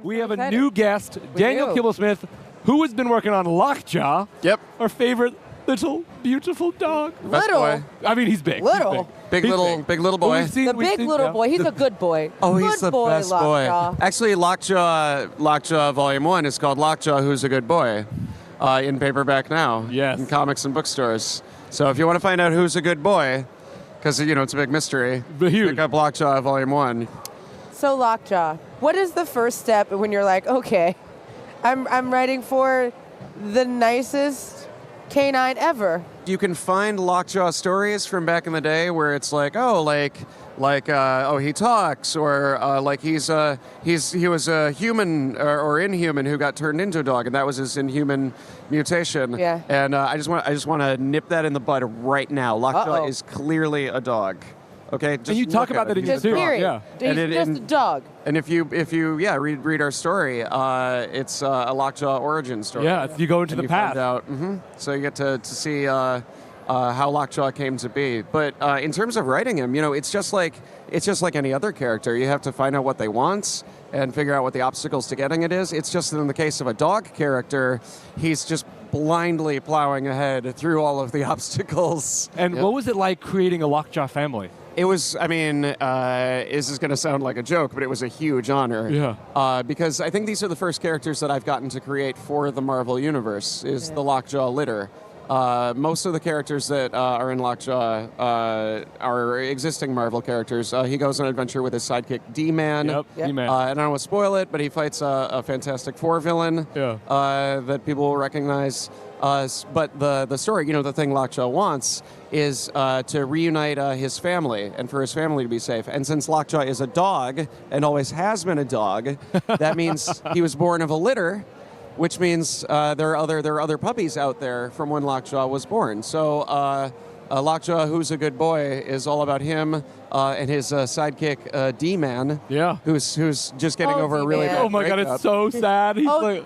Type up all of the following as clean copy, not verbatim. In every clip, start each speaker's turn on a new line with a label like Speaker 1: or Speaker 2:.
Speaker 1: We have a new guest, Daniel
Speaker 2: do.
Speaker 1: Kibblesmith, who has been working on Lockjaw.
Speaker 3: Yep.
Speaker 1: Our favorite little beautiful dog.
Speaker 3: Best boy.
Speaker 1: I mean, he's big.
Speaker 2: Little.
Speaker 3: Big
Speaker 1: He's
Speaker 3: little boy.
Speaker 1: We've seen-
Speaker 2: The
Speaker 1: we've
Speaker 2: big
Speaker 1: seen-
Speaker 2: little
Speaker 1: yeah.
Speaker 2: boy. He's a good boy.
Speaker 3: Oh,
Speaker 2: good
Speaker 3: he's the
Speaker 2: boy,
Speaker 3: best
Speaker 2: Lockjaw.
Speaker 3: boy. Actually, Lockjaw Volume 1 is called Lockjaw, Who's a Good Boy, in paperback now.
Speaker 1: Yes.
Speaker 3: In comics and bookstores. So if you want to find out who's a good boy, because, it's a big mystery,
Speaker 1: But huge.
Speaker 3: pick up Lockjaw Volume 1.
Speaker 2: So Lockjaw, what is the first step when you're like, okay, I'm writing for the nicest canine ever?
Speaker 3: You can find Lockjaw stories from back in the day where it's like, he talks, or he was a human or inhuman who got turned into a dog, and that was his inhuman mutation.
Speaker 2: Yeah.
Speaker 3: And I just want to nip that in the bud right now. Lockjaw
Speaker 2: Uh-oh.
Speaker 3: is clearly a dog. Okay.
Speaker 1: And you talk about that in your
Speaker 2: Just
Speaker 1: series.
Speaker 2: period.
Speaker 1: Yeah.
Speaker 2: He's
Speaker 3: And
Speaker 2: just a dog.
Speaker 3: And if you read our story, it's a Lockjaw origin story.
Speaker 1: Yeah, you go into
Speaker 3: And
Speaker 1: the
Speaker 3: you
Speaker 1: path.
Speaker 3: find out, so you get to see how Lockjaw came to be. But in terms of writing him, it's just like any other character. You have to find out what they want and figure out what the obstacles to getting it is. It's just that in the case of a dog character, he's just blindly plowing ahead through all of the obstacles.
Speaker 1: And what was it like creating a Lockjaw family?
Speaker 3: It was, this is going to sound like a joke, but it was a huge honor.
Speaker 1: Yeah.
Speaker 3: Because I think these are the first characters that I've gotten to create for the Marvel Universe, is the Lockjaw litter. Most of the characters that are in Lockjaw are existing Marvel characters. He goes on an adventure with his sidekick D-Man.
Speaker 1: Yep. D-Man.
Speaker 3: I don't want to spoil it, but he fights a Fantastic Four villain that people will recognize. But the story, the thing Lockjaw wants is to reunite his family and for his family to be safe. And since Lockjaw is a dog and always has been a dog, that means he was born of a litter, which means there are other puppies out there from when Lockjaw was born. So Lockjaw, Who's a Good Boy, is all about him and his sidekick D-Man.
Speaker 1: Yeah.
Speaker 3: Who's just getting over a really
Speaker 2: D-Man.
Speaker 3: bad
Speaker 1: Oh my God,
Speaker 3: breakup.
Speaker 1: it's so sad. He's like,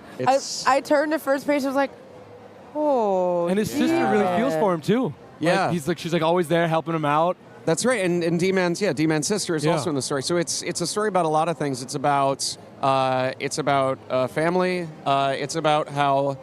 Speaker 2: I turned to first page and was like, oh.
Speaker 1: and his sister really feels for him too.
Speaker 3: Yeah.
Speaker 1: She's always there helping him out.
Speaker 3: That's right, and D-Man's sister is also in the story. So it's a story about a lot of things. It's about family. It's about how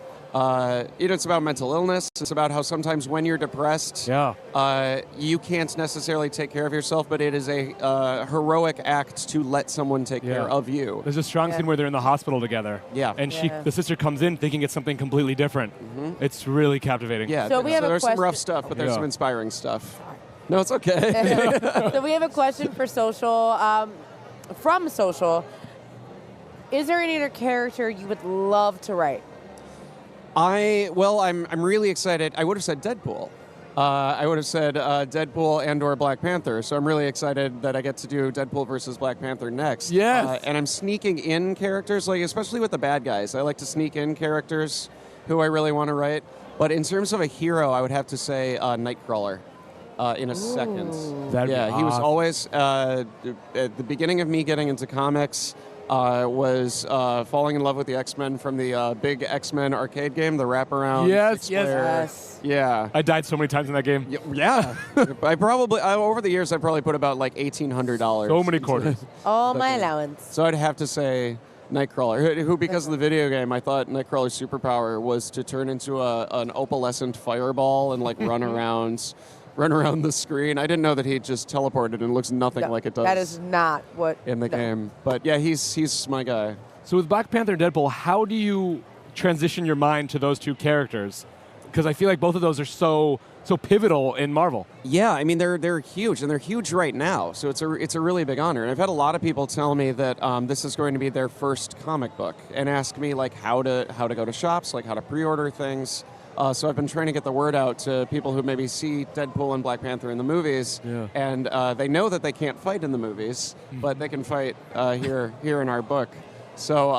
Speaker 3: it's about mental illness. It's about how sometimes when you're depressed, you can't necessarily take care of yourself, but it is a heroic act to let someone take care of you.
Speaker 1: There's a strong scene where they're in the hospital together.
Speaker 3: Yeah.
Speaker 1: And the sister comes in thinking it's something completely different. It's really captivating.
Speaker 3: Yeah.
Speaker 2: So we have a
Speaker 3: there's some rough
Speaker 2: question.
Speaker 3: stuff, but there's some inspiring stuff. No, it's okay.
Speaker 2: So we have a question for Social. From Social, is there any other character you would love to write?
Speaker 3: I'm really excited. I would have said Deadpool. I would have said Deadpool and/or Black Panther. So I'm really excited that I get to do Deadpool versus Black Panther next.
Speaker 1: Yes.
Speaker 3: And I'm sneaking in characters, especially with the bad guys. I like to sneak in characters who I really want to write. But in terms of a hero, I would have to say Nightcrawler. In a second.
Speaker 1: That'd be
Speaker 3: he was
Speaker 1: awesome.
Speaker 3: always at the beginning of me getting into comics. Was falling in love with the X-Men from the big X-Men arcade game, the wraparound.
Speaker 1: Yes.
Speaker 2: Yes.
Speaker 3: Yeah.
Speaker 1: I died so many times in that game.
Speaker 3: Yeah. I probably over the years I probably put about like $1,800.
Speaker 1: So many quarters.
Speaker 2: All my allowance.
Speaker 3: So I'd have to say Nightcrawler, who because of the video game, I thought Nightcrawler's superpower was to turn into an opalescent fireball and run around the screen. I didn't know that he just teleported and looks nothing like it does.
Speaker 2: That is not what
Speaker 3: in the game. But yeah, he's my guy.
Speaker 1: So with Black Panther and Deadpool, how do you transition your mind to those two characters? Because I feel like both of those are so pivotal in Marvel.
Speaker 3: Yeah, I mean they're huge, and they're huge right now. So it's a really big honor. And I've had a lot of people tell me that this is going to be their first comic book, and ask me how to go to shops, how to pre-order things. So I've been trying to get the word out to people who maybe see Deadpool and Black Panther in the movies, and they know that they can't fight in the movies, but they can fight here in our book. So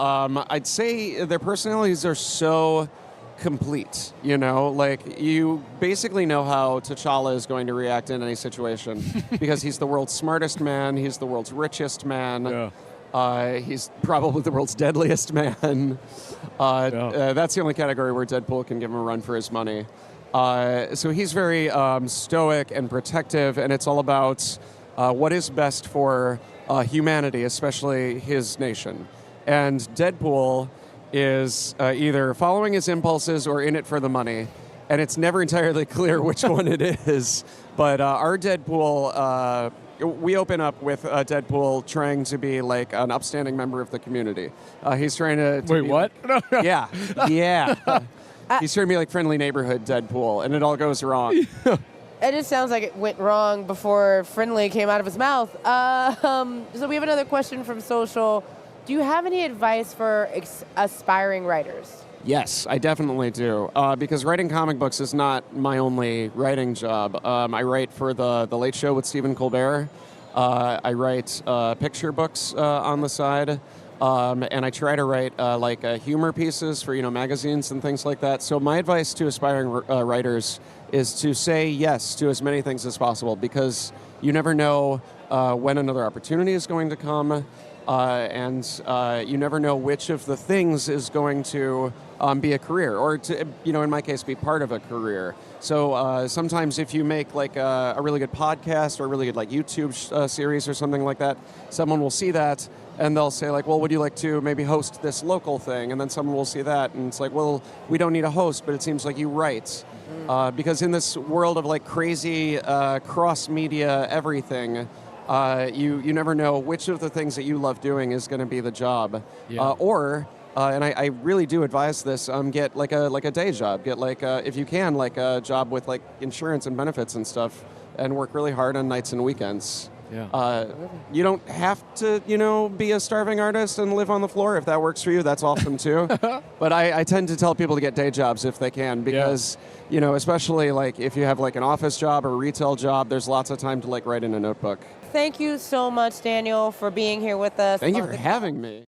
Speaker 3: I'd say their personalities are so complete, you basically know how T'Challa is going to react in any situation because he's the world's smartest man, he's the world's richest man. He's probably the world's deadliest man. That's the only category where Deadpool can give him a run for his money. So he's very stoic and protective, and it's all about what is best for humanity, especially his nation. And Deadpool is either following his impulses or in it for the money. And it's never entirely clear which one it is. But our Deadpool, we open up with Deadpool trying to be like an upstanding member of the community. He's trying to
Speaker 1: Wait,
Speaker 3: be
Speaker 1: what?
Speaker 3: Yeah. He's trying to be like friendly neighborhood Deadpool, and it all goes wrong.
Speaker 2: It just sounds like it went wrong before friendly came out of his mouth. So we have another question from social. Do you have any advice for aspiring writers?
Speaker 3: Yes, I definitely do. Because writing comic books is not my only writing job. I write for the Late Show with Stephen Colbert. I write picture books on the side. And I try to write humor pieces for magazines and things like that. So my advice to aspiring writers is to say yes to as many things as possible, because you never know when another opportunity is going to come, and you never know which of the things is going to be a career, or to, in my case, be part of a career. So sometimes if you make like a really good podcast or a really good like YouTube series or something like that, someone will see that and they'll say like, well, would you like to maybe host this local thing? And then someone will see that and it's like, well, we don't need a host, but it seems like you write. Because in this world of like crazy cross-media everything, you never know which of the things that you love doing is going to be the job.
Speaker 1: Yeah.
Speaker 3: And I really do advise this, get like a day job. Get like, if you can, like a job with like insurance and benefits and stuff, and work really hard on nights and weekends.
Speaker 1: Yeah.
Speaker 3: You don't have to, be a starving artist and live on the floor. If that works for you, that's awesome too. But I tend to tell people to get day jobs if they can, because, especially like if you have like an office job or a retail job, there's lots of time to like write in a notebook.
Speaker 2: Thank you so much, Daniel, for being here with us.
Speaker 3: Thank you for having me.